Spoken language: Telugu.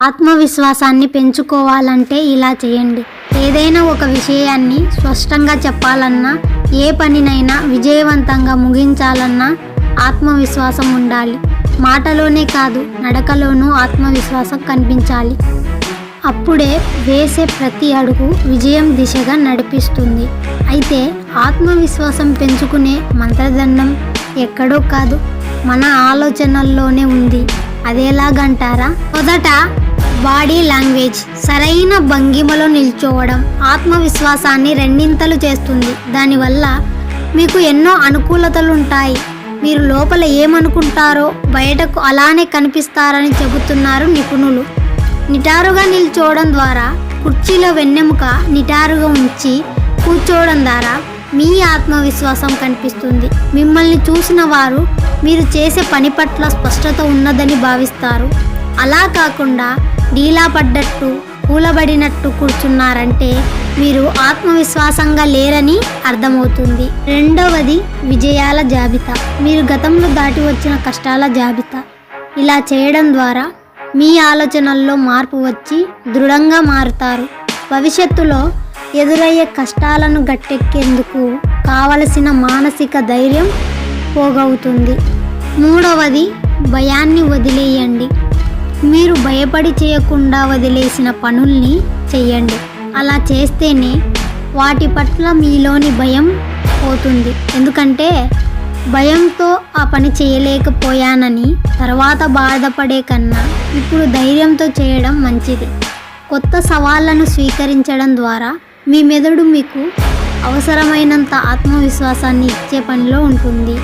ఆత్మవిశ్వాసాన్ని పెంచుకోవాలంటే ఇలా చేయండి. ఏదైనా ఒక విషయాన్ని స్పష్టంగా చెప్పాలన్నా, ఏ పనినైనా విజయవంతంగా ముగించాలన్నా ఆత్మవిశ్వాసం ఉండాలి. మాటలోనే కాదు, నడకలోనూ ఆత్మవిశ్వాసం కనిపించాలి. అప్పుడే వేసే ప్రతి అడుగు విజయం దిశగా నడిపిస్తుంది. అయితే ఆత్మవిశ్వాసం పెంచుకునే మంత్రదండం ఎక్కడో కాదు, మన ఆలోచనల్లోనే ఉంది. అదేలాగంటారా? మొదట బాడీ లాంగ్వేజ్. సరైన భంగిమలో నిల్చోవడం ఆత్మవిశ్వాసాన్ని రెండింతలు చేస్తుంది. దానివల్ల మీకు ఎన్నో అనుకూలతలుంటాయి. మీరు లోపల ఏమనుకుంటారో బయటకు అలానే కనిపిస్తారని చెబుతున్నారు నిపుణులు. నిటారుగా నిల్చోవడం ద్వారా, కుర్చీలో వెన్నెముక నిటారుగా ఉంచి కూర్చోవడం ద్వారా మీ ఆత్మవిశ్వాసం కనిపిస్తుంది. మిమ్మల్ని చూసిన వారు మీరు చేసే పని పట్ల స్పష్టత ఉన్నదని భావిస్తారు. అలా కాకుండా డీలా పడ్డట్టు, కూలబడినట్టు కూర్చున్నారంటే మీరు ఆత్మవిశ్వాసంగా లేరని అర్థమవుతుంది. రెండవది విజయాల జాబితా. మీరు గతంలో దాటి వచ్చిన కష్టాల జాబితా. ఇలా చేయడం ద్వారా మీ ఆలోచనల్లో మార్పు వచ్చి దృఢంగా మారుతారు. భవిష్యత్తులో ఎదురయ్యే కష్టాలను గట్టెక్కేందుకు కావలసిన మానసిక ధైర్యం పోగవుతుంది. మూడవది భయాన్ని వదిలేయండి. మీరు భయపడి చేయకుండా వదిలేసిన పనుల్ని చెయ్యండి. అలా చేస్తేనే వాటి పట్ల మీలోని భయం పోతుంది. ఎందుకంటే భయంతో ఆ పని చేయలేకపోయానని తర్వాత బాధపడే కన్నా ఇప్పుడు ధైర్యంతో చేయడం మంచిది. కొత్త సవాళ్లను స్వీకరించడం ద్వారా మీ మెదడు మీకు అవసరమైనంత ఆత్మవిశ్వాసాన్ని ఇచ్చే పనిలో ఉంటుంది.